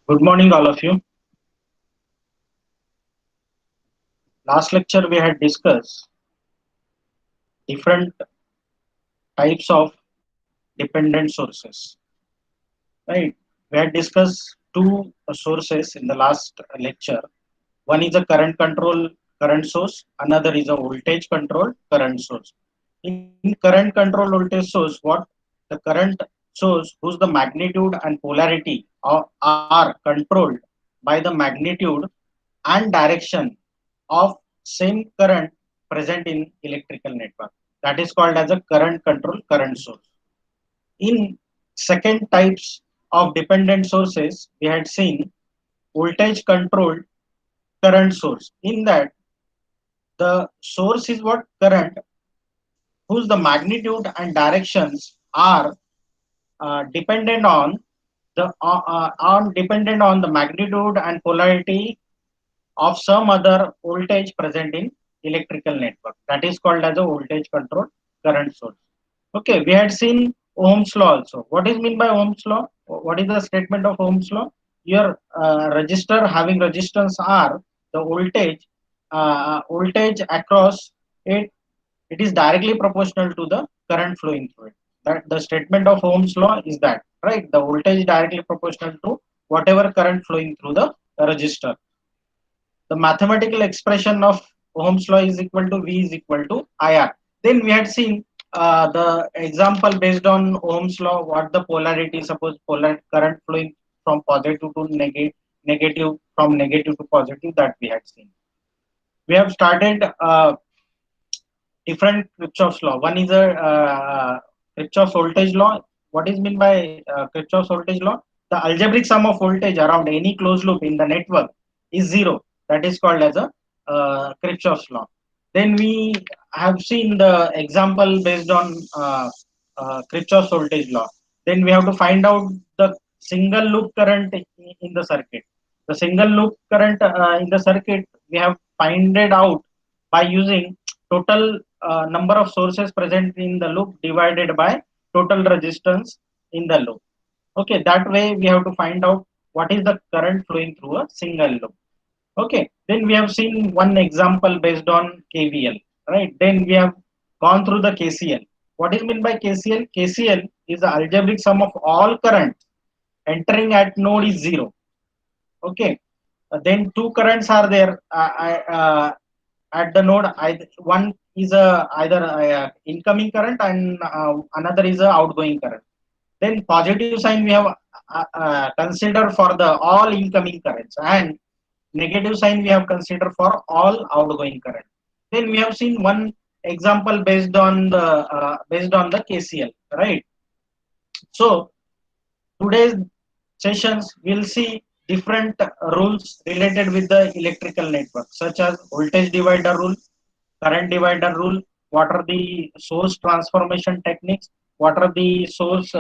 Good morning, all of you. Last lecture we had discussed different types of dependent sources, right? We had discussed two sources in the last lecture. One is a current control current source, another is a voltage control current source. In current control voltage source, what the current source whose the magnitude and polarity are controlled by the magnitude and direction of same current present in electrical network. That is called as a current control current source. In second types of dependent sources, we had seen voltage controlled current source. In that, the source is what current whose the magnitude and directions are dependent on the magnitude and polarity of some other voltage present in electrical network. That is called as a voltage control current source. Okay, we had seen Ohm's law also. What is mean by Ohm's law? What is the statement of Ohm's law? Your resistor having resistance R, the voltage across it, it is directly proportional to the current flowing through it. That the statement of Ohm's law is that, right? The voltage is directly proportional to whatever current flowing through the resistor. The mathematical expression of Ohm's law is equal to V is equal to IR. Then we had seen the example based on Ohm's law, what the polarity, suppose polar current flowing from positive to negative, from negative to positive, that we had seen. We have started different Kirchhoff's law. One is a Kirchhoff's voltage law. What is meant by Kirchhoff's voltage law? The algebraic sum of voltage around any closed loop in the network is zero. That is called as a Kirchhoff's law. Then we have seen the example based on Kirchhoff's voltage law. Then we have to find out the single loop current in the circuit. The single loop current in the circuit we have find it out by using total number of sources present in the loop divided by total resistance in the loop. Okay, that way we have to find out what is the current flowing through a single loop. Okay, then we have seen one example based on KVL, right? Then we have gone through the KCL. What is meant by KCL? KCL is the algebraic sum of all current entering at node is zero. Okay, then two currents are there at the node. One is either incoming current and another is a outgoing current. Then positive sign we have considered for the all incoming currents, and negative sign we have considered for all outgoing current. Then we have seen one example based on the KCL, right? So today's sessions we'll see different rules related with the electrical network, such as voltage divider rule, current divider rule, what are the source transformation techniques, what are the source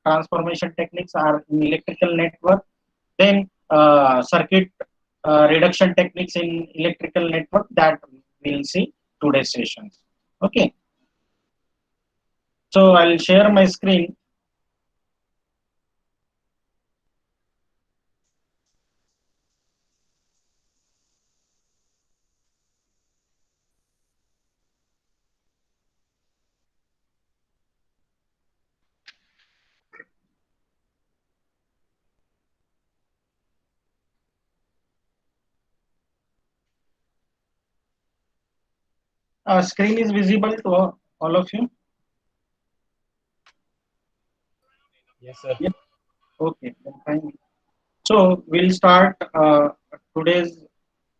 transformation techniques are in electrical network, then circuit reduction techniques in electrical network, that we'll see today's sessions. Okay, so I'll share my screen. Screen is visible to all of you. Yes, sir. Yep. Okay, then fine. So we'll start today's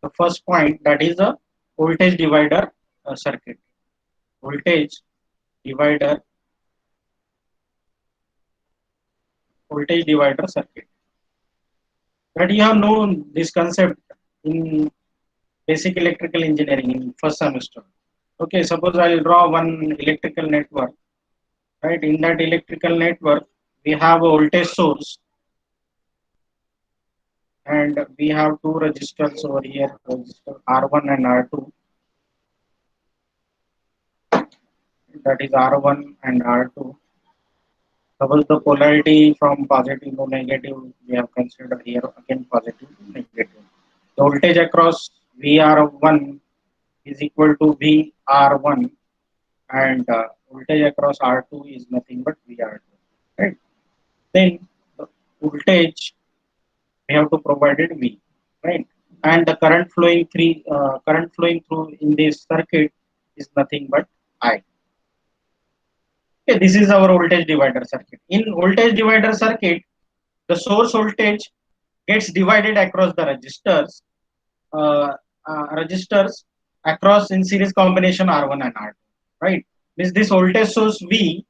the first point, that is a voltage divider circuit. Voltage divider voltage divider circuit. That you have known this concept in basic electrical engineering in first semester. Okay, suppose I'll draw one electrical network. Right, in that electrical network, we have a voltage source and we have two resistors over here, resistor R1 and R2. That is R1 and R2. Suppose the polarity from positive to negative, we have considered here again positive to negative. The voltage across VR1 is equal to VR1, and voltage across R2 is nothing but VR2. Right? Then the voltage we have to provide it V, right? And the current flowing through in this circuit is nothing but I. Okay, this is our voltage divider circuit. In voltage divider circuit, the source voltage gets divided across the uh, registers across in series combination R1 and R2, right? This voltage source V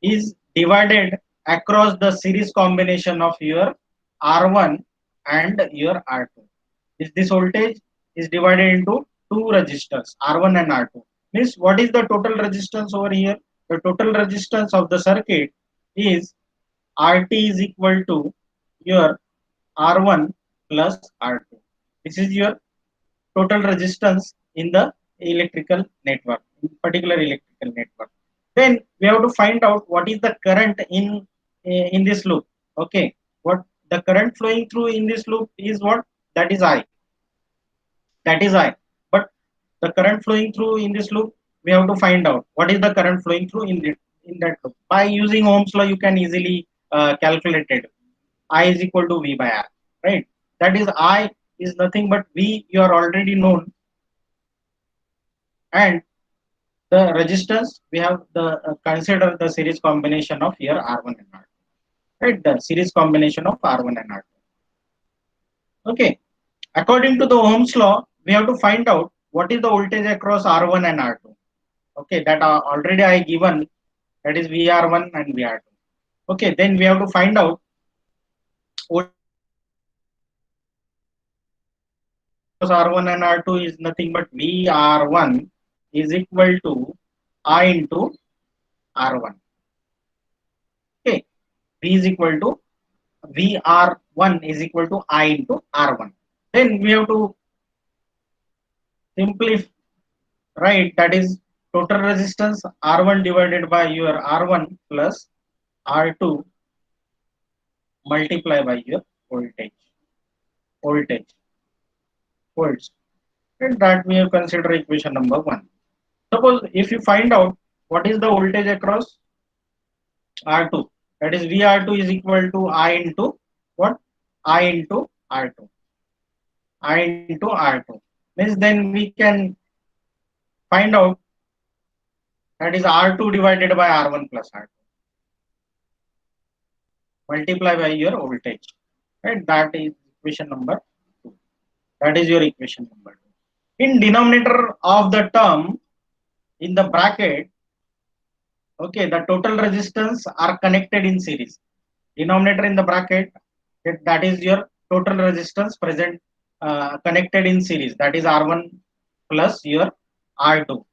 is divided across the series combination of your R1 and your R2. This voltage is divided into two resistors R1 and R2. Means what is the total resistance over here? The total resistance of the circuit is RT is equal to your R1 plus R2. This is your total resistance in the electrical network, in particular electrical network. Then we have to find out what is the current in this loop. Okay, what the current flowing through in this loop is what? That is I. That is I. But the current flowing through in this loop, we have to find out what is the current flowing through in that loop. By using Ohm's law, you can easily calculate it. I is equal to V by R, right? That is I is nothing but V. You are already known, and the resistance we have the consider the series combination of here R1 and R2, right? The series combination of R1 and R2. Okay. According to the Ohm's law, we have to find out what is the voltage across R1 and R2. Okay, that already I given, that is VR1 and VR2. Okay, then we have to find out R1 and R2 is nothing but VR1 is equal to I into R1. Okay, V is equal to VR1 is equal to I into R1. Then we have to simply write that is total resistance R1 divided by your R1 plus R2 multiply by your voltage, volts. And that we have consider equation number 1. Suppose if you find out what is the voltage across R2, that is VR2 is equal to I into what? I into R2. I into R2. Means then we can find out that is R2 divided by R1 plus R2. Multiply by your voltage. Right? That is equation number 2. That is your equation number 2. In denominator of the term, in the bracket, okay, the total resistance are connected in series. Denominator in the bracket, that is your total resistance present connected in series. That is R1 plus your R2.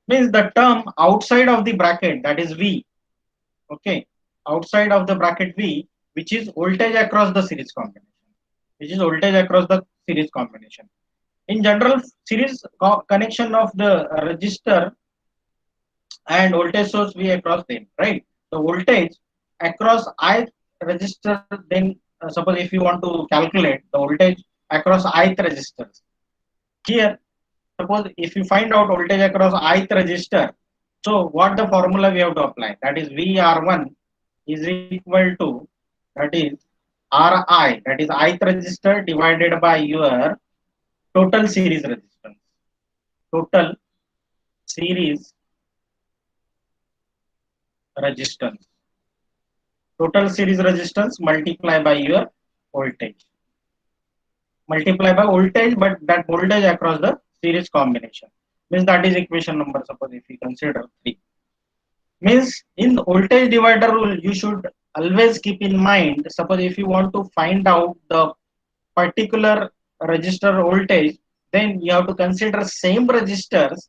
Means the term outside of the bracket, that is V. Okay, outside of the bracket V, which is voltage across the series combination. Which is voltage across the series combination. In general, series connection of the resistor and voltage source V across them, right? The voltage across ith resistor, then suppose if you want to calculate the voltage across ith resistors. Here, suppose if you find out voltage across ith resistor, so what the formula we have to apply? That is VR1 is equal to, that is Ri, that is ith resistor divided by your total series resistance. Total series resistance. Total series resistance multiply by your voltage. Multiply by voltage, but that voltage across the series combination. Means that is equation number, suppose if we consider 3. Means in voltage divider rule, you should always keep in mind, suppose if you want to find out the particular resistor voltage, then you have to consider same resistors.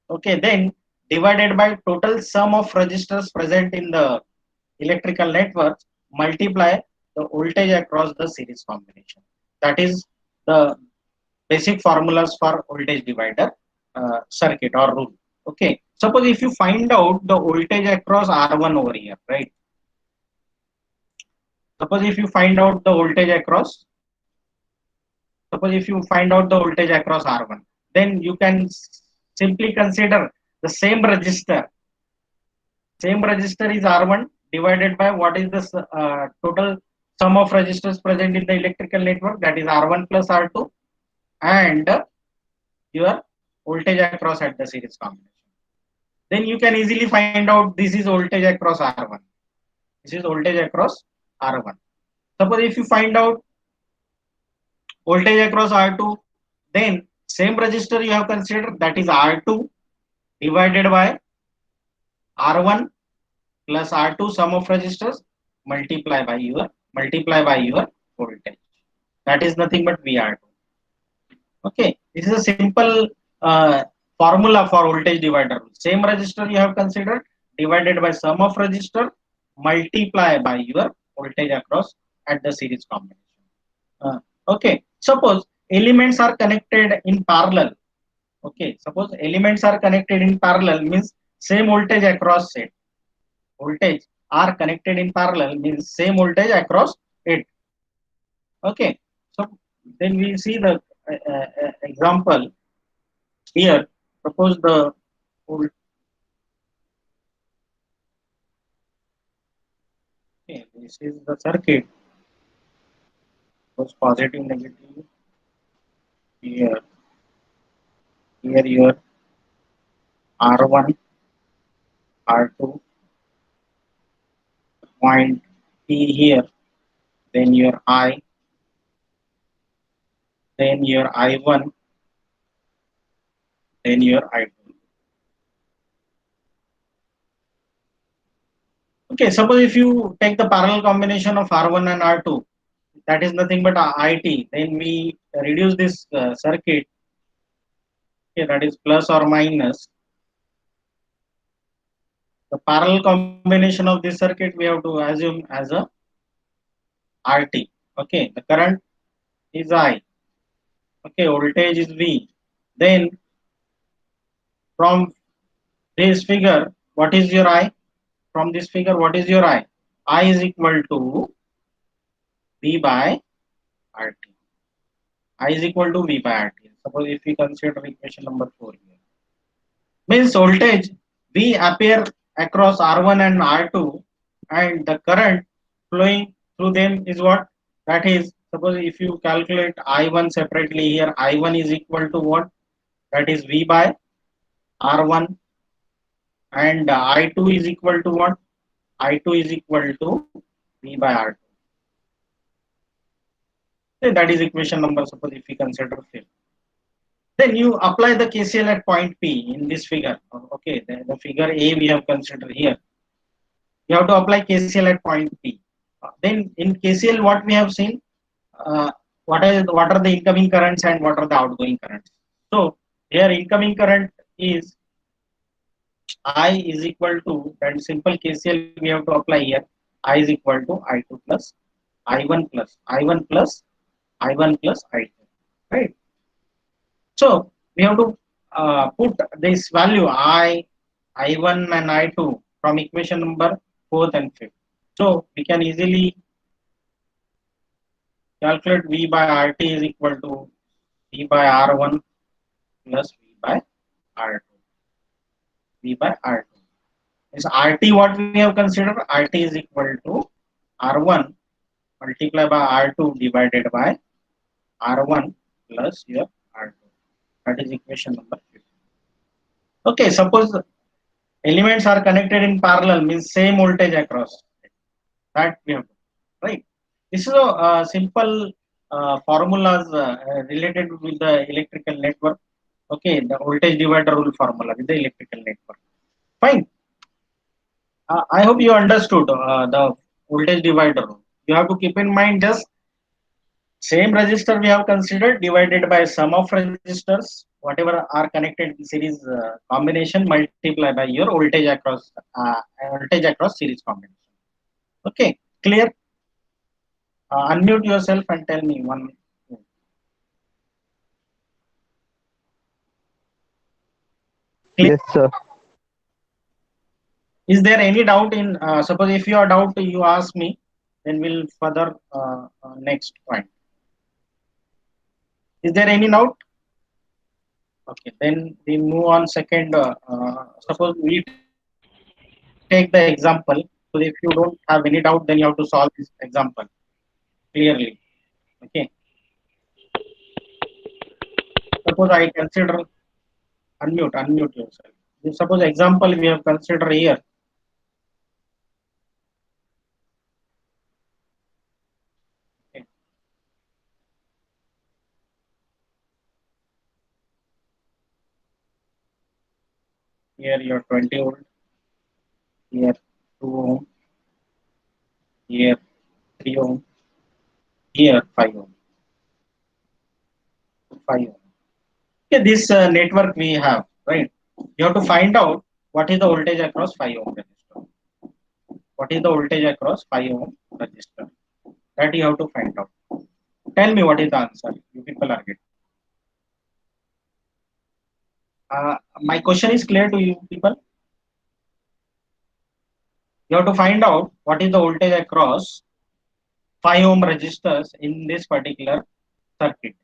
Okay, then divided by total sum of resistors present in the electrical network, multiply the voltage across the series combination. That is the basic formulas for voltage divider circuit or rule. Okay, suppose if you find out the voltage across R1 over here, right? Suppose if you find out the voltage across, suppose if you find out the voltage across R1, then you can simply consider the same resistor. Same resistor is R1 divided by what is the total sum of resistors present in the electrical network, that is R1 plus R2, and your voltage across at the series combination. Then you can easily find out this is voltage across R1. This is voltage across R1. Suppose if you find out voltage across R2, then same resistor you have considered, that is R2 divided by R1 plus R2 sum of resistors multiply by your voltage. That is nothing but VR2. Okay, this is a simple formula for voltage divider. Same resistor you have considered divided by sum of resistor multiply by your voltage across at the series combination. Okay, suppose elements are connected in parallel. Okay, suppose elements are connected in parallel means same voltage across it. Voltage are connected in parallel means same voltage across it. Okay, so then we see the example here. Suppose the okay, this is the circuit. Suppose positive, negative. Here, here your R1, R2 point P here. Then your I, then your I1, then your I2. Okay, suppose if you take the parallel combination of R1 and R2, that is nothing but IT. Then we reduce this circuit. Okay, that is plus or minus. The parallel combination of this circuit we have to assume as a RT. Okay, the current is I. Okay, voltage is V. Then from this figure, what is your I? From this figure, what is your I? I is equal to V by RT. I is equal to V by RT. Suppose if we consider equation number 4 here. Means voltage V appear across R1 and R2 and the current flowing through them is what? That is, suppose if you calculate I1 separately here, I1 is equal to what? That is V by R1 and I2 is equal to what? I2 is equal to V by R2. Okay, that is equation number, suppose if we consider 5. Then you apply the KCL at point P in this figure. Okay, the figure A we have considered here. You have to apply KCL at point P. Then in KCL, what we have seen, what are the incoming currents and what are the outgoing currents. So here incoming current is I is equal to, and simple KCL we have to apply here. I is equal to I2 plus I1 plus I1 plus I1 plus I2. Right. So we have to put this value I1 and I2 from equation number 4th and 5th. So we can easily calculate V by RT is equal to V by R1 plus V by R2. V by R2. Is RT what we have considered? RT is equal to R1 multiplied by R2 divided by R1 plus your R2. That is equation number 5. Okay, suppose elements are connected in parallel means same voltage across. That we have to, right? This is a simple formulas related with the electrical network. Okay, the voltage divider rule formula with the electrical network. Fine. I hope you understood the voltage divider rule. You have to keep in mind just same resistor we have considered divided by sum of resistors, whatever are connected in series combination multiply by your voltage across series combination. Okay, clear? Unmute yourself and tell me one. Clear? Yes, sir. Is there any doubt in? Suppose if you are doubt, you ask me. Then we'll further next point. Is there any doubt? Okay, then we move on second. No, Suppose sir. we take the example. Suppose if you don't have any doubt, then you have to solve this example clearly. Okay. Suppose I consider unmute yourself. If suppose example we have considered here. Okay. Here you're 20 volt. Here 2 ohm. Here 3 ohm. Here 5 ohm. 5 ohm. Okay, this network we have, right? You have to find out what is the voltage across 5 ohm resistor. What is the voltage across 5 ohm resistor? That you have to find out. Tell me what is the answer. You people are getting. My question is clear to you people. You have to find out what is the voltage across 5 ohm resistors in this particular circuit.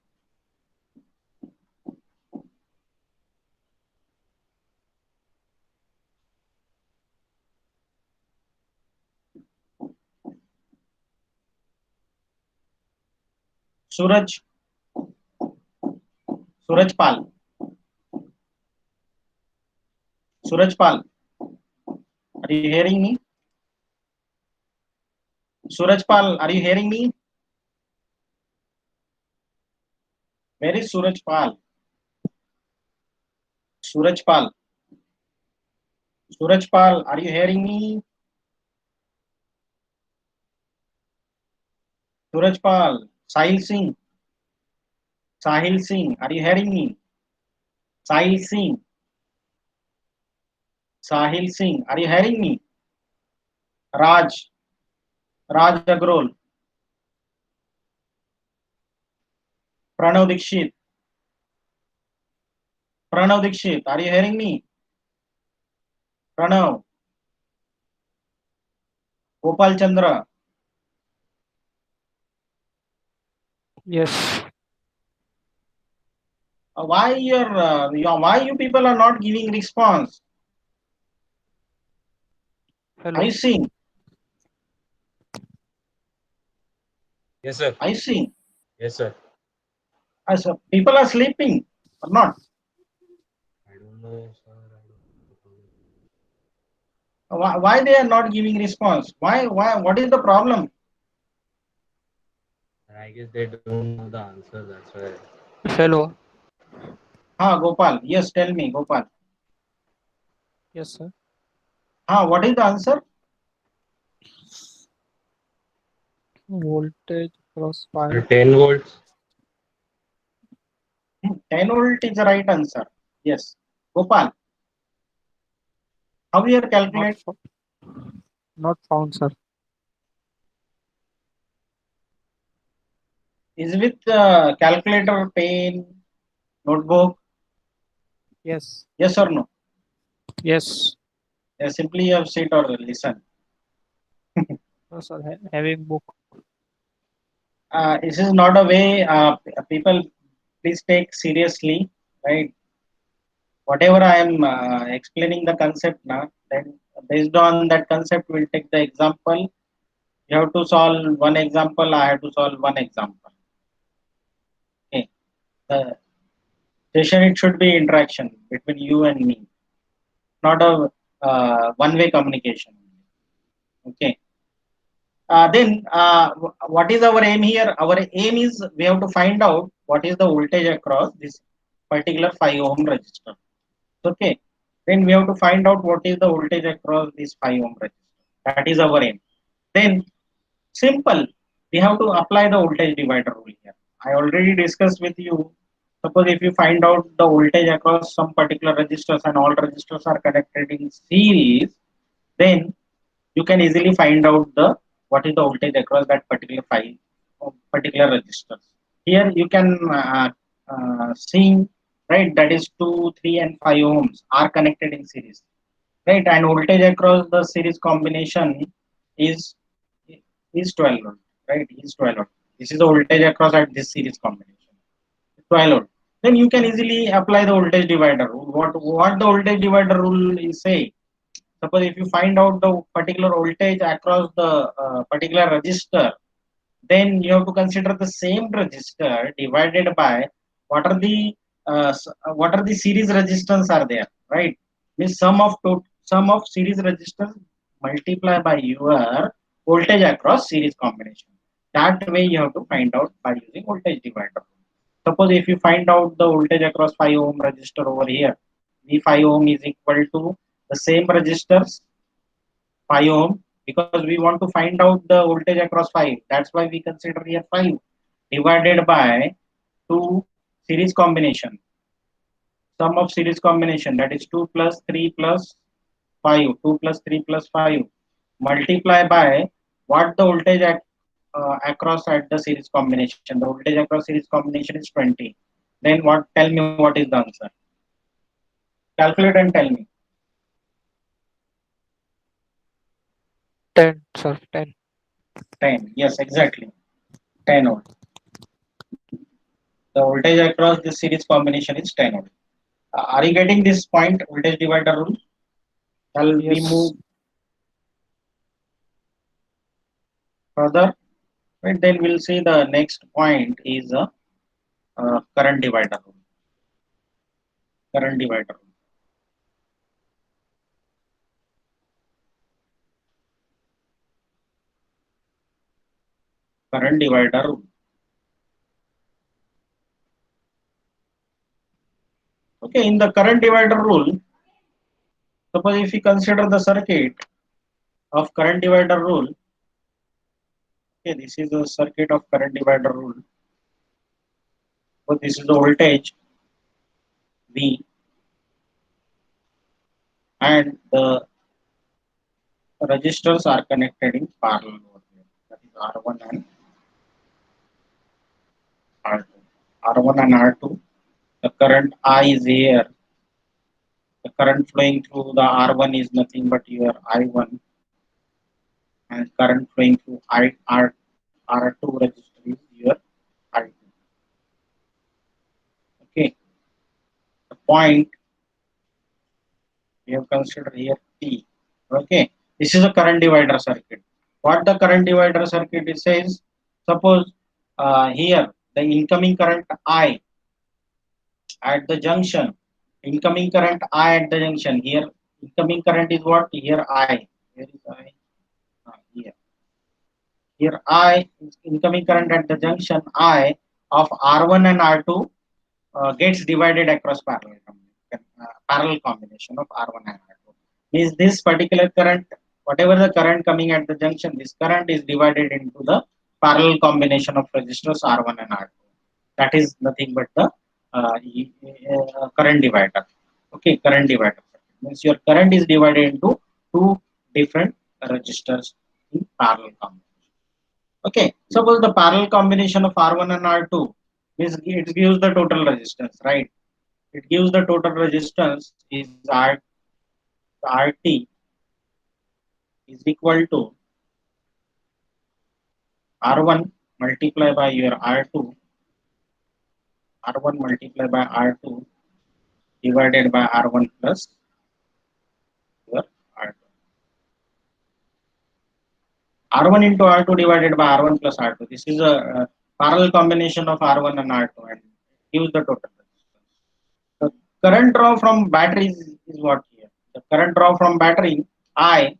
Suraj, Suraj Pal, Suraj Pal, are you hearing me? Suraj Pal, are you hearing me? Where is Suraj Pal? Suraj Pal, Suraj Pal, are you hearing me? Suraj Pal, Sahil Singh, Sahil Singh, are you hearing me? Sahil Singh, Sahil Singh, are you hearing me? Raj, Raj Agrol, Pranav Dikshit, Pranav Dikshit, are you hearing me? Pranav, Gopal Chandra, Yes. why you people are not giving response? Are you Hello. seeing? Yes, sir. Are you seeing? Yes, sir. So people are sleeping or not? I don't know, sir. I don't know. Why they are not giving response? Why? What is the problem? I guess they don't know the answer. That's why. Hello. Gopal. Yes, tell me, Gopal. Yes, sir. What is the answer? Voltage cross 5. 10 volts. 10 volt is the right answer. Yes. Gopal, how you Not calculate? fo- not found, sir. Is with calculator, pen, notebook? Yes. Yes or no? Yes. Simply you have sit or listen. No, sir. Having book. This is not a way people please take seriously, right? Whatever I am explaining the concept now, then based on that concept, we'll take the example. You have to solve one example. I have to solve one example. Okay. The session it should be interaction between you and me, not a one-way communication. Okay. Then what is our aim here? Our aim is we have to find out what is the voltage across this particular 5 ohm resistor. Okay. Then we have to find out what is the voltage across this 5 ohm resistor. That is our aim. Then simple, we have to apply the voltage divider rule here. I already discussed with you. Suppose if you find out the voltage across some particular resistors and all resistors are connected in series, then you can easily find out the what is the voltage across that particular file particular resistors. Here you can see, right, that is 2, 3 and 5 ohms are connected in series, right, and voltage across the series combination is is 12 volt, right? Is 12 volt. This is the voltage across at this series combination. 12 volt. Then you can easily apply the voltage divider rule. What the voltage divider rule is saying? Suppose if you find out the particular voltage across the particular resistor, then you have to consider the same resistor divided by what are the what are the series resistance are there, right? Means sum of series resistance multiply by your voltage across series combination. That way you have to find out by using voltage divider. Suppose if you find out the voltage across 5 ohm resistor over here, V 5 ohm is equal to the same resistors 5 ohm, because we want to find out the voltage across 5. That's why we consider here 5 divided by 2 series combination. Sum of series combination, that is 2 plus 3 plus 5. 2 plus 3 plus 5. Multiply by what the voltage across at the series combination. The voltage across series combination is 20. Then what? Tell me what is the answer. Calculate and tell me. 10, sir. 10. 10. Yes, exactly. 10 ohm. The voltage across this series combination is 10 ohm. Are you getting this point, voltage divider rule? Shall we Yes. move further? Right, then we'll see the next point is current divider rule. Current divider rule. Current divider rule. Okay, in the current divider rule, suppose if you consider the circuit of current divider rule, okay, this is the circuit of current divider rule. So this is the voltage V and the resistors are connected in parallel over here. That is R1 and R2. R1 and R2. The current I is here. The current flowing through the R1 is nothing but your I1, and current flowing through R2 resistor is your I2. Okay. The point we have considered here P. Okay. This is a current divider circuit. What the current divider circuit is says, suppose here the incoming current I at the junction, incoming current I at the junction, here incoming current is what? Here I. Where is I? Here. Here I, incoming current at the junction I of R1 and R2 gets divided across parallel combination of R1 and R2. Means this particular current, whatever the current coming at the junction, this current is divided into the parallel combination of resistors R1 and R2. That is nothing but the current divider. Okay, current divider. Means your current is divided into two different resistors in parallel combination. Okay, suppose the parallel combination of R1 and R2 is, it gives the total resistance, right? It gives the total resistance is RT is equal to R1 multiplied by your R2, R1 multiplied by R2 divided by R1 plus your R2. R1 into R2 divided by R1 plus R2. This is a parallel combination of R1 and R2 and gives the total resistance. The current draw from battery is what here? The current draw from battery I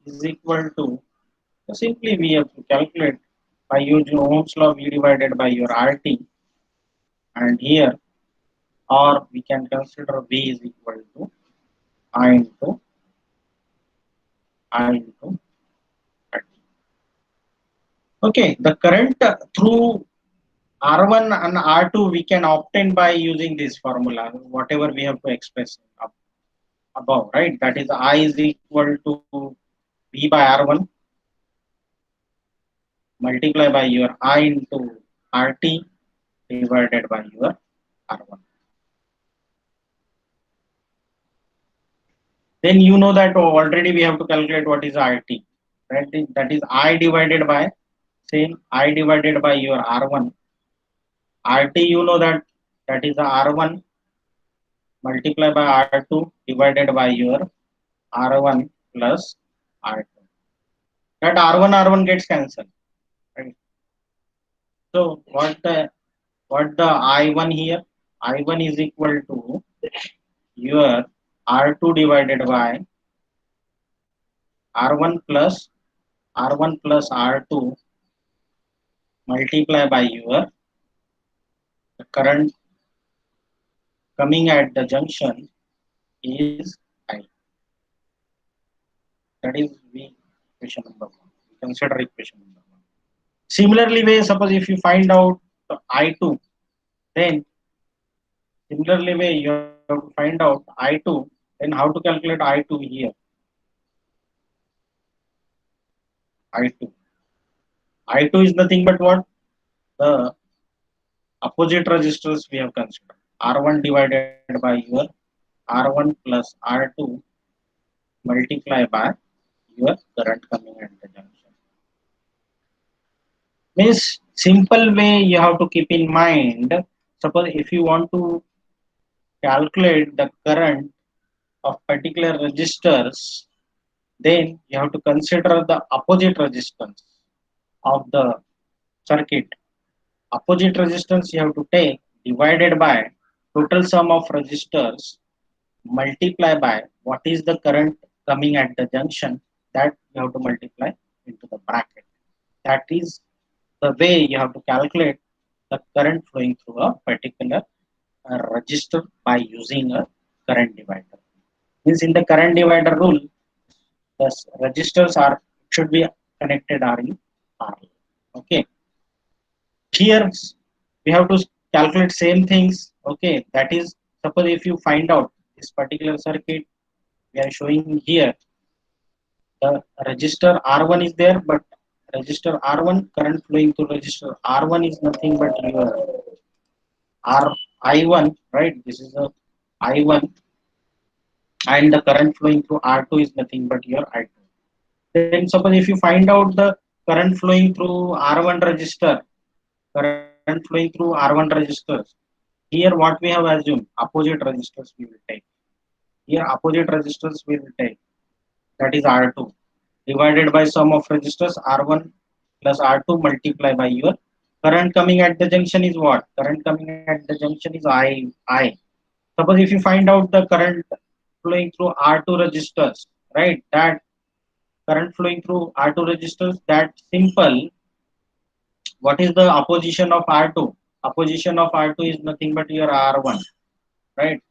is equal to, so simply we have to calculate by using Ohm's law V divided by your RT, and here, or we can consider V is equal to I into RT. Okay, the current through R1 and R2 we can obtain by using this formula, whatever we have to express above, right? That is I is equal to V by R1 multiply by your I into RT divided by your R1. then you know that already we have to calculate what is RT. Right? That is I divided by same I divided by your R1. RT you know that is the R1 multiplied by R2 divided by your R1 plus R2. That R1 gets cancelled. Right? So what the I1 here? I1 is equal to your R2 divided by R1 plus R2 multiply by your current coming at the junction is I. That is the equation number one. Consider equation number one. Similarly, way suppose if you find out the I2, then similarly way you have to find out I2, then how to calculate I2 here? I2. I2 is nothing but what? The opposite resistors we have considered. R1 divided by your R1 plus R2 multiply by your current coming at the junction. Means simple way you have to keep in mind. Suppose if you want to calculate the current of particular resistors, then you have to consider the opposite resistance of the circuit. Opposite resistance you have to take divided by total sum of resistors multiply by what is the current coming at the junction, that you have to multiply into the bracket. That is the way you have to calculate the current flowing through a particular register by using a current divider. Means in the current divider rule, the registers are should be connected are in parallel. Okay. Here we have to calculate same things. Okay, that is suppose if you find out this particular circuit we are showing here, the register R1 is there, but register R1 current flowing through register R1 is nothing but your R I1, right? This is a I1, and the current flowing through R2 is nothing but your I2. Then suppose if you find out the current flowing through R1 register, current flowing through R1 registers, here what we have assumed, opposite resistors we will take. Here opposite resistors we will take, that is R2 divided by sum of resistors R1 plus R2 multiply by your current coming at the junction is what? Current coming at the junction is I. Suppose if you find out the current flowing through R2 resistors, right? That current flowing through R2 resistors, that simple. What is the opposition of R2? Opposition of R2 is nothing but your R1, right?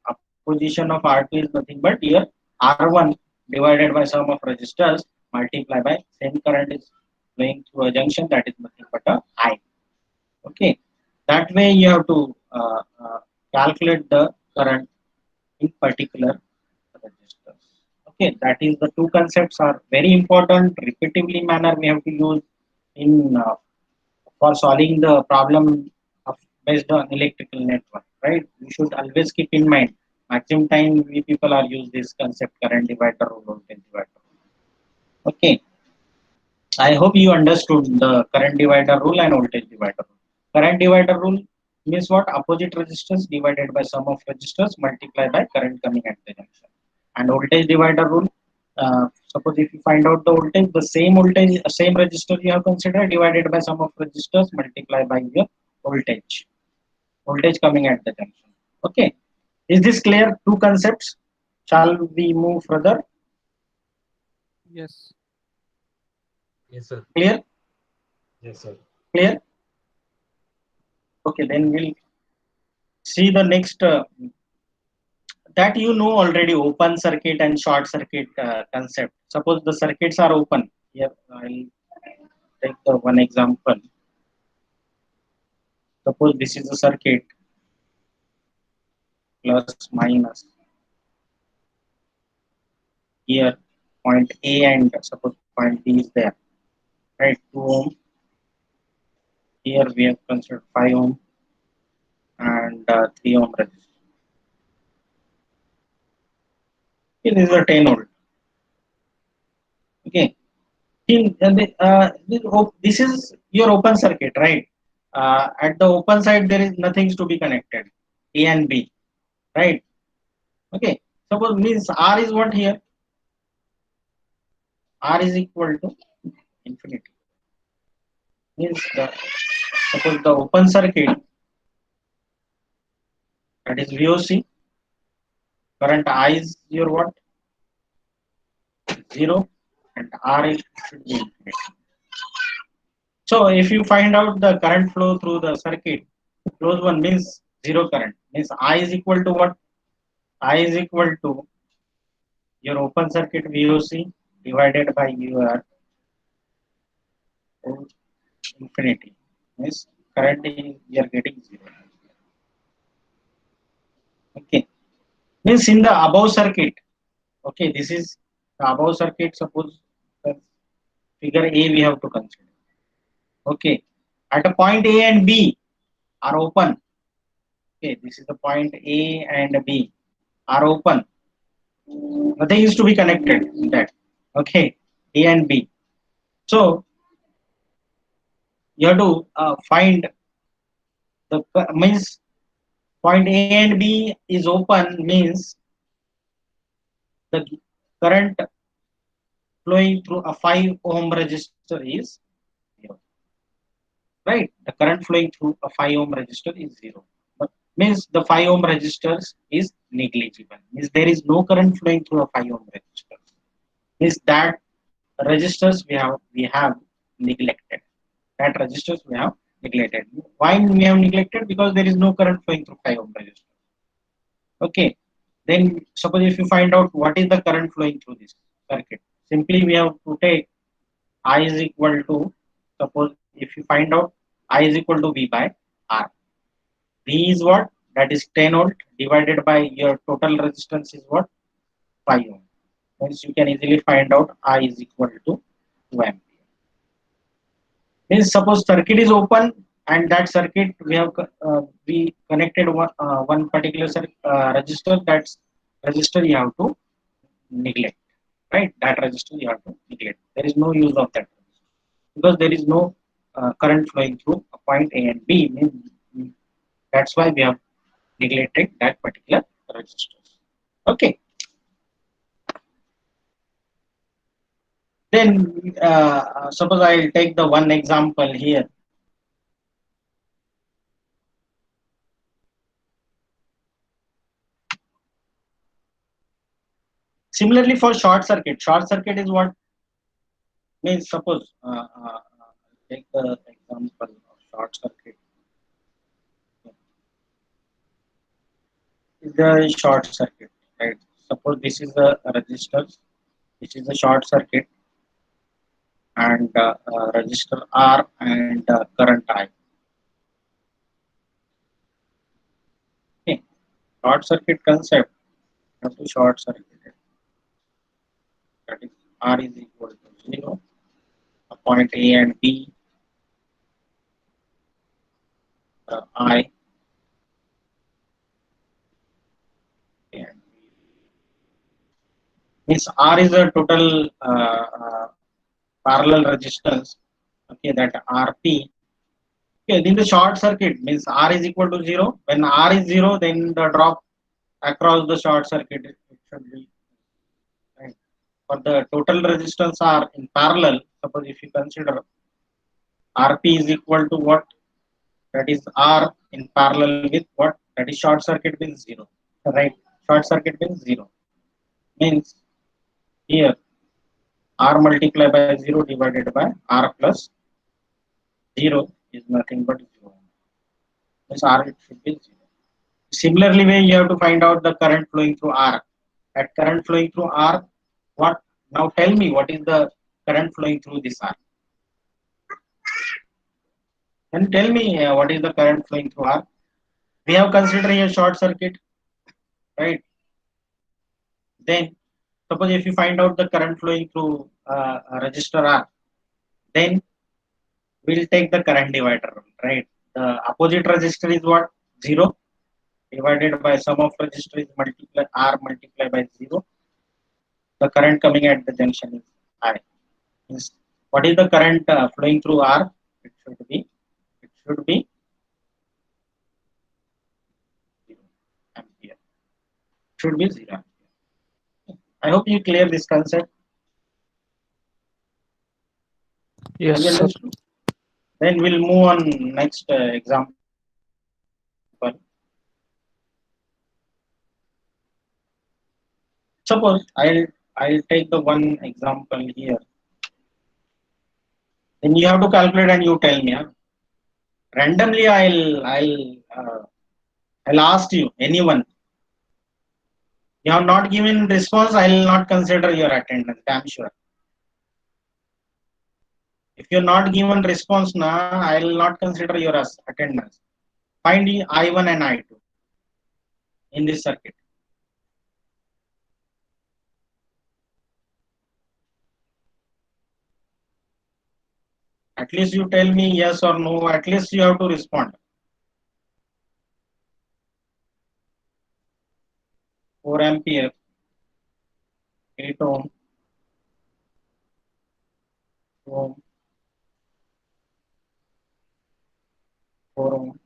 Opposition of R2 is nothing but your R1 divided by sum of resistors multiply by same current is flowing through a junction, that is nothing but a I. Okay, that way you have to calculate the current in particular registers. Okay, that is the two concepts are very important. Repetitively manner we have to use in for solving the problem of based on electrical network, right? We should always keep in mind. Maximum time we people are use this concept current divider or voltage divider. Okay, I hope you understood the current divider rule and voltage divider rule. Current divider rule means what? Opposite resistance divided by sum of resistors multiplied by current coming at the junction. And voltage divider rule, suppose if you find out the voltage, same resistor you have considered divided by sum of resistors multiplied by your voltage. Voltage coming at the junction. Okay. Is this clear? Two concepts. Shall we move further? Yes. Yes, sir. Clear? Yes, sir. Clear? Okay, then we'll see the next that you know already open circuit and short circuit concept. Suppose the circuits are open. Here I'll take the one example. Suppose this is a circuit plus minus. Here point A and suppose point B is there. Right, 2 ohm. Here we have considered 5 ohm and 3 ohm resistance. Okay, this is a 10 volt. Okay. This is your open circuit, right? At the open side, there is nothing to be connected. A and B, right? Okay. Suppose means R is what here? R is equal to infinity. Means suppose the open circuit, that is VOC, current I is your what? 0, and R is should be infinity. So if you find out the current flow through the circuit, closed one means zero current. Means I is equal to what? I is equal to your open circuit VOC divided by your infinity. Means current you are getting zero. Okay. Means in the above circuit. Okay, this is the above circuit. Suppose the figure A we have to consider. Okay. At a point A and B are open. Okay, this is the point A and B are open. Nothing is to be connected in that. Okay, A and B. So you have to find the means point A and B is open means the current flowing through a 5 ohm resistor is 0. Right? The current flowing through a 5 ohm resistor is 0. But means the 5 ohm resistors is negligible. Means there is no current flowing through a 5 ohm resistor. Means that registers we have neglected. That registers we have neglected. Why we have neglected? Because there is no current flowing through 5 ohm resistor. Okay. Then suppose if you find out what is the current flowing through this circuit, simply we have to take I is equal to, suppose if you find out I is equal to V by R. V is what? That is 10 volt divided by your total resistance is what? 5 ohm. Hence you can easily find out I is equal to 2 ampere. Means suppose circuit is open and that circuit we connected one particular resistor. That's resistor you have to neglect, right? That resistor you have to neglect. There is no use of that because there is no current flowing through a point A and B. That's why we have neglected that particular resistor. Okay. Then suppose I'll take the one example here. Similarly for short circuit is what? Means suppose take the example of short circuit. Is the short circuit, right? Suppose this is a resistor, which is a short circuit, and resistor R and current I. Okay. Short circuit concept. Have to short circuit it. That is R is equal to 0. A point A and B, I and B. Means R is a total parallel resistance. Okay, that RP. Okay, then the short circuit means R is equal to 0. When R is 0, then the drop across the short circuit it should be right. For the total resistance are in parallel. Suppose if you consider RP is equal to what? That is R in parallel with what? That is short circuit means 0. Right? Short circuit means 0. Means here R multiplied by 0 divided by R plus 0 is nothing but 0. Means R it should be 0. Similarly, way you have to find out the current flowing through R. That current flowing through R, what? Now tell me what is the current flowing through this R? And tell me what is the current flowing through R? We have considered here short circuit, right? Then suppose if you find out the current flowing through a resistor R, then we'll take the current divider, right? The opposite resistor is what? 0 divided by sum of resistor is multiply R multiplied by 0. the current coming at the junction is I. Means what is the current flowing through R? It should be 0 ampere. Should be 0 ampere. I hope you clear this concept. Yes, Have you sir. understood? Then we'll move on next example. Suppose I'll take the one example here. Then you have to calculate and you tell me. Randomly, I'll ask you anyone. You have not given response. I'll not consider your attendance. Damn sure. If you're not given response now, I'll not consider your attendance. Find the I1 and I2 in this circuit. At least you tell me yes or no. At least you have to respond. 4 ampere, 8 ohm, 2 ohm, 4 ohm.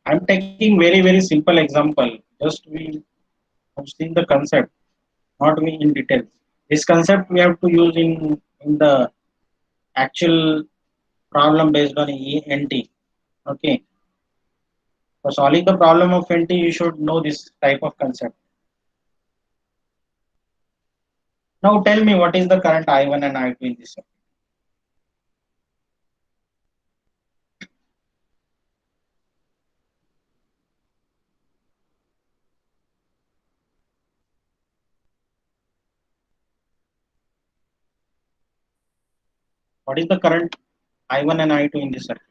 I'm taking very simple example. Just we have seen the concept, not we in detail. This concept we have to use in the actual problem based on NT. Okay. For solving the problem of NT, you should know this type of concept. Now tell me what is the current I1 and I2 in this circuit. What is the current I1 and I2 in this circuit?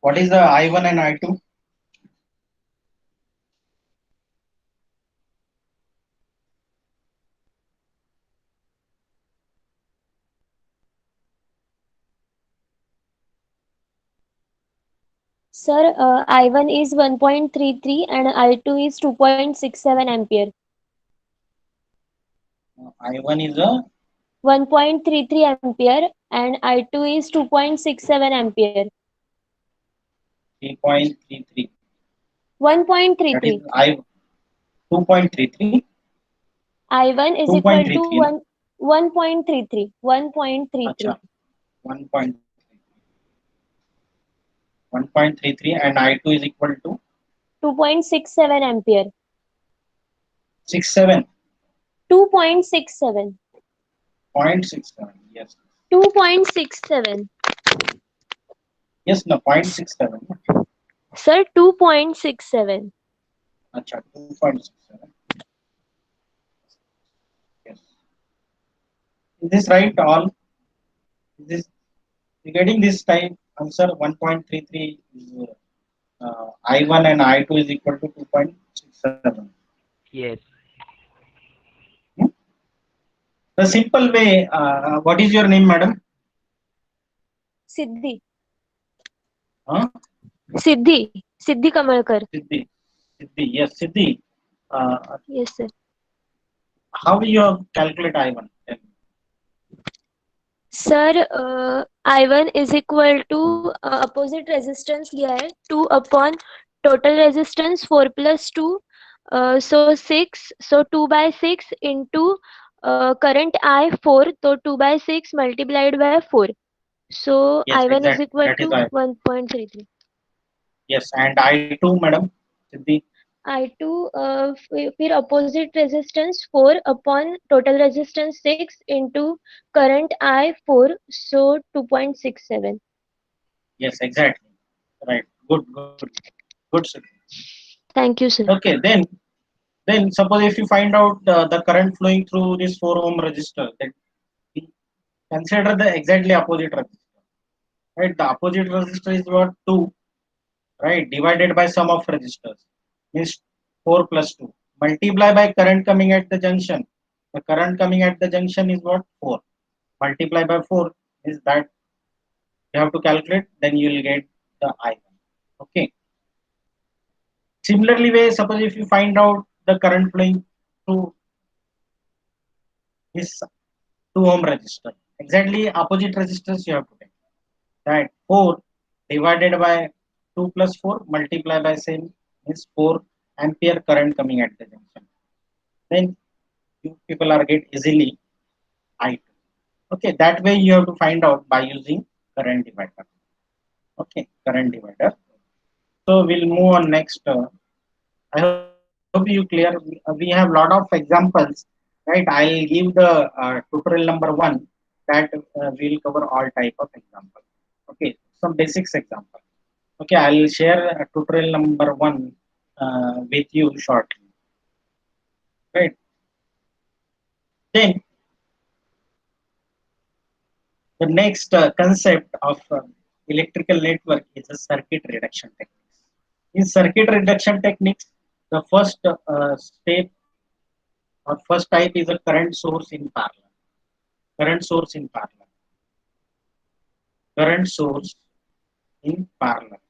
What is the I1 and I2? Sir, I1 is 1.33 and I2 is 2.67 ampere. I1 is a 1.33 ampere and I2 is 2.67 ampere. 3.33. That is 1.33. I 2.33. I1 is equal to 2.33. 1.33. 1.33. Acha, 1.33. 1.33 and I2 is equal to 2.67 ampere. 67. 2.67. 0.67. Yes. 2.67. Yes, no, 0.67. Sir, 2.67. Acha, 2.67. Yes. Is this right all? Is this regarding this time answer 1.33 is I1 and I2 is equal to 2.67. Yes. The simple way, what is your name, madam? Siddhi. Huh? Siddhi Kamalkar. Siddhi. Siddhi. Yes, Siddhi. Yes, sir. How do you calculate I1? Sir, I1 is equal to opposite resistance लिया है 2 upon total resistance 4 plus 2 so 6 so 2 by 6 into current I 4 so 2 by 6 multiplied by 4 so Yes, I1 is exactly. equal That is to I. 1.33. Yes, and I2, madam. Siddhi. I2 फिर opposite resistance 4 upon total resistance 6 into current I 4 so 2.67. Yes, exactly. Right. Good, good, good, Siddhi. Thank you, sir. Okay, then suppose if you find out the current flowing through this 4 ohm resistor, then we consider the exactly opposite resistor. Right, the opposite resistor is what 2, right, divided by sum of resistors means 4 plus 2. Multiply by current coming at the junction. The current coming at the junction is what 4. Multiply by 4 is that you have to calculate. Then you will get the I1. Okay. Similarly, way suppose if you find out the current flowing through this 2 ohm resistor. Exactly opposite resistors you have to take. That 4 divided by 2 plus 4 multiply by same is 4 ampere current coming at the junction. Then you people are get easily I2. Okay, that way you have to find out by using current divider. Okay, current divider. So we'll move on next. I hope you clear. We have lot of examples, right? I'll give the tutorial number 1 that we'll cover all type of example. Okay, some basics example. Okay, I'll share tutorial number 1 with you shortly. Right. Then the next concept of electrical network is a circuit reduction techniques. In circuit reduction techniques, the first step or first type is a current source in parallel. Current source in parallel. Current source in parallel.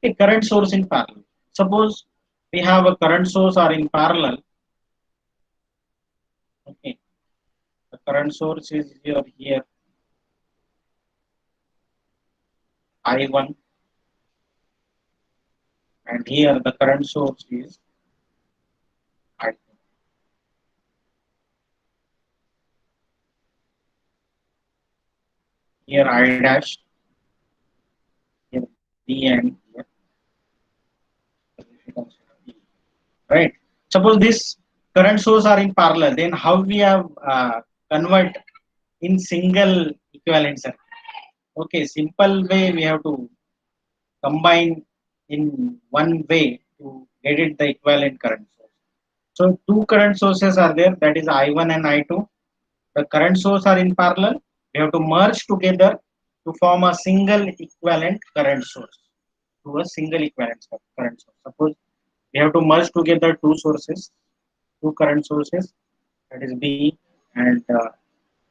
A current source in parallel. Suppose we have a current source are in parallel. Okay, the current source is here I1, and here the current source is I2. Here I dash, here B, and here E. Right. Suppose this current source are in parallel, then how we have convert in single equivalent circuit? Okay, simple way we have to combine in one way to get it the equivalent current source. So two current sources are there, that is I1 and I2. The current source are in parallel. We have to merge together to form a single equivalent current source. To a single equivalent current source. Suppose we have to merge together two sources, two current sources, that is B, and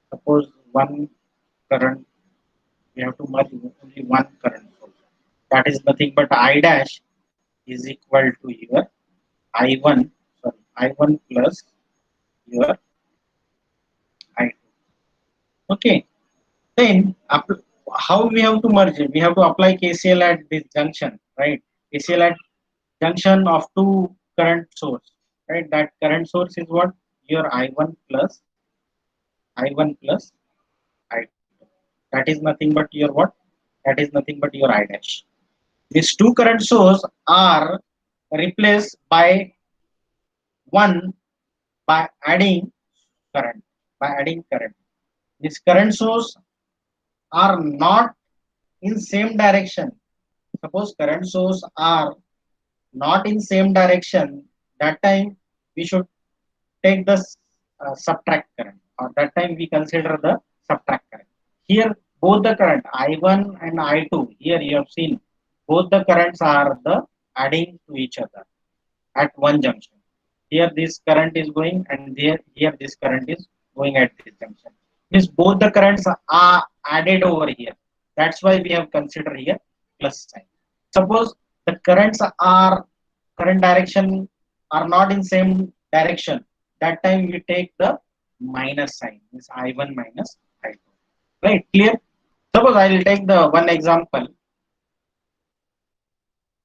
suppose one current, we have to merge only one current source. That is nothing but I dash is equal to your I1, sorry, I1 plus your I2. Okay, then how we have to merge it? We have to apply KCL at this junction, right? KCL at junction of two current source, right? That current source is what? Your I1 plus I2. That is nothing but your what? That is nothing but your I dash. These two current source are replaced by one by adding current. By adding current. These current source are not in same direction. Suppose current source are not in same direction, that time we should take the subtract current, or that time we consider the subtract current. Here both the current I1 and I2, here you have seen both the currents are the adding to each other at one junction. Here this current is going, and here this current is going at this junction. Means both the currents are added over here. That's why we have considered here plus sign. Suppose the current direction are not in same direction. That time we take the minus sign. Means I1 minus I2. Right? Clear? Suppose I will take the one example.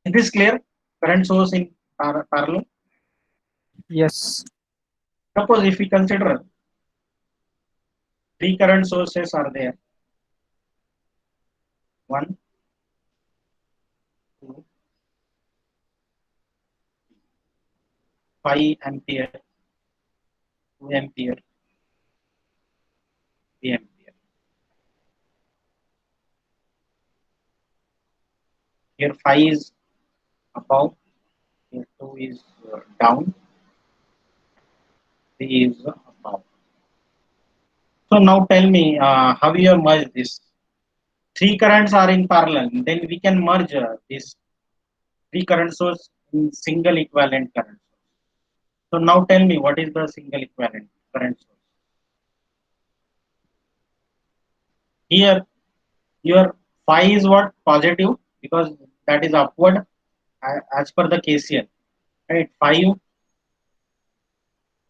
Is this clear? Current source in parallel. Yes. Suppose if we consider three current sources are there. 1, 2, 5 ampere, 2 ampere, 3 ampere. Here 5 is above, here 2 is down, 3 is above. So now tell me how you merge this. Three currents are in parallel. Then we can merge this three current source in single equivalent current source. So now tell me what is the single equivalent current source. Here your phi is what? Positive, because that is upward as per the KCL. Right? 5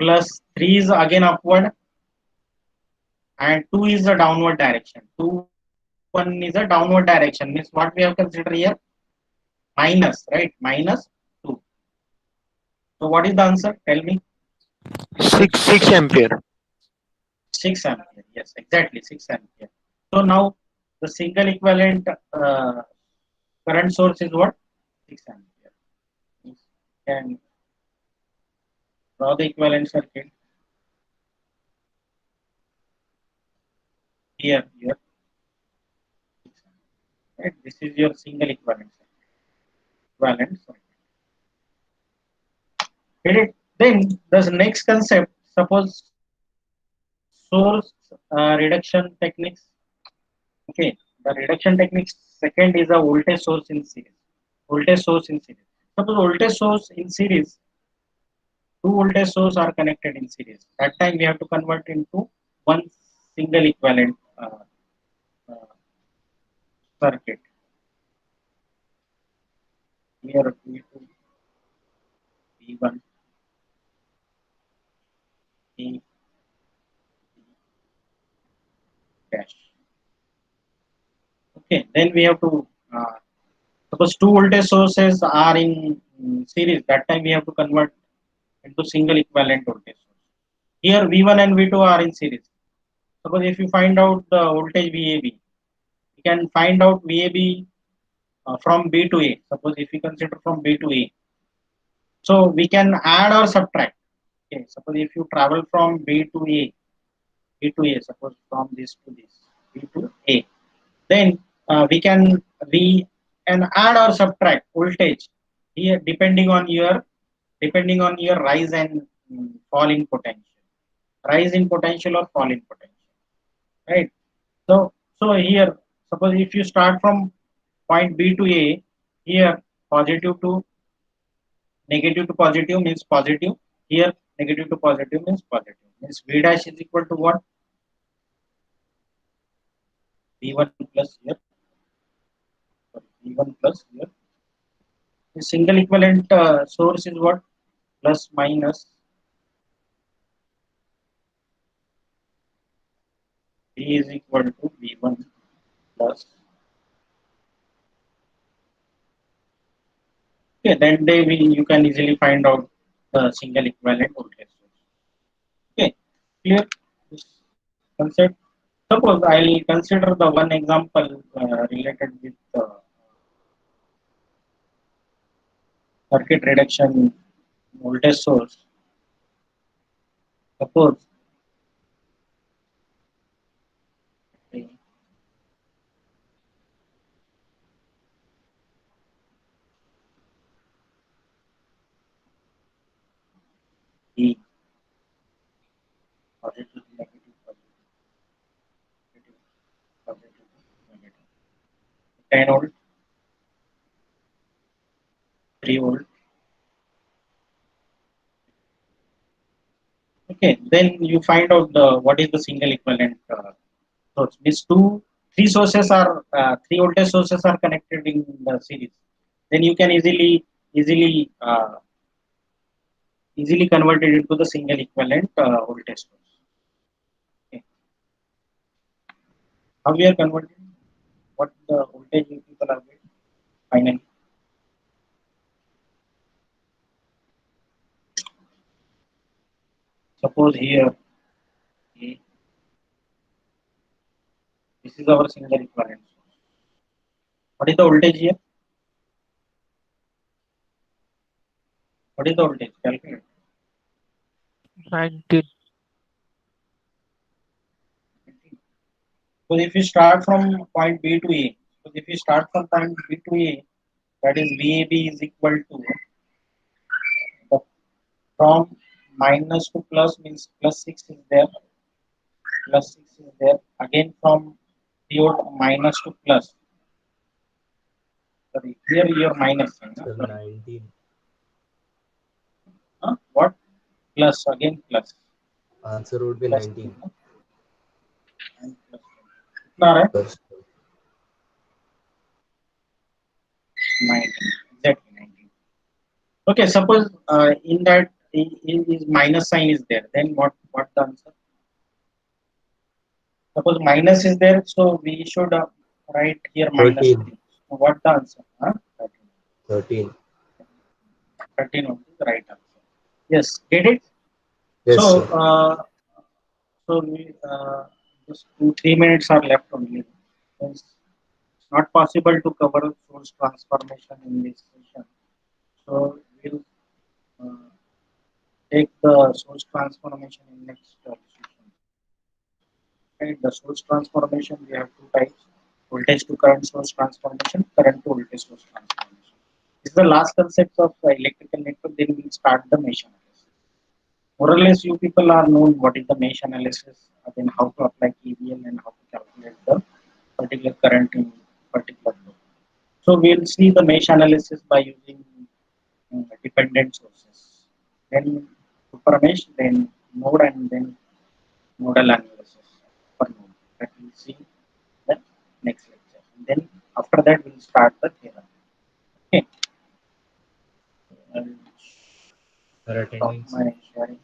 plus 3 is again upward, and 2 is the downward direction. 2, 1 is a downward direction. Means what we have considered here? Minus, right? Minus 2. So what is the answer? Tell me. 6 ampere. 6 ampere. Yes, exactly 6 ampere. So now the single equivalent current source is what? 6 ampere. You can draw the equivalent circuit here. Right? This is your single equivalent circuit. Equivalent circuit. Get it? Then the next concept, suppose source reduction techniques. Okay, the reduction techniques. Second is a voltage source in series. Voltage source in series. Suppose voltage source in series, two voltage source are connected in series. That time we have to convert into one single equivalent uh, circuit. Here V2, V1, V dash. Okay, then we have to suppose two voltage sources are in series. That time we have to convert into single equivalent voltage source. Here V1 and V2 are in series. Suppose if you find out the voltage VAB, you can find out VAB from B to A. Suppose if we consider from B to A, so we can add or subtract. Okay, suppose if you travel from B to A, suppose from this to this, B to A, then we can add or subtract voltage here depending on your rise and fall in potential, rise in potential or fall in potential, right? So here, suppose if you start from point B to A, here positive to negative to positive means positive. Here negative to positive means positive. Means V dash is equal to what? V1 plus here. Sorry, V1 plus here. The single equivalent source is what? Plus minus V is equal to V1 plus. Okay, then you can easily find out the single equivalent voltage source. Okay, clear this concept. Suppose I'll consider the one example related with circuit reduction voltage source. Suppose okay, E positive, negative, positive, negative, positive, negative. 10 volt, 3 volt. Okay, Okay, then you find out what is the single equivalent source. These three sources are three voltage sources are connected in the series. Then you can easily convert it into the single equivalent voltage source. Okay. How we are converting? What the voltage you people are getting finally? Suppose here, okay, this is our single equivalent source. What is the voltage here? What is the voltage? Calculate. 19. So if you start from point B to A, so if you start from point B to A, that is VAB is equal to the, from minus to plus means plus 6 is there, plus 6 is there. Again from diode minus to plus. Sorry, here your minus sign. Sir, Sorry. 19. What? Plus again plus. Answer would be Plus 19. and plus. Not right? Yes. 19. Exactly 19. Okay, suppose in that is minus sign is there. Then what the answer? Suppose minus is there, so we should write here minus 13. 3. So what the answer? 13. 13. 13 would be the right answer. Yes, get it? Yes, So, sir. just 2-3 minutes are left only. It's not possible to cover source transformation in this session. So, we'll uh, take the source transformation in next session. Right, the source transformation we have two types: voltage to current source transformation, current to voltage source transformation. This is the last concept of electrical network. Then we'll start the mesh analysis. More or less, you people are known what is the mesh analysis, then how to apply KVL and how to calculate the particular current in particular load. So we'll see the mesh analysis by using dependent sources. Then super mesh, then node, and then nodal analysis per node. That we'll see the next lecture. And then after that, we'll start the theorem. Okay. I'll Sir, stop attendance. my sharing.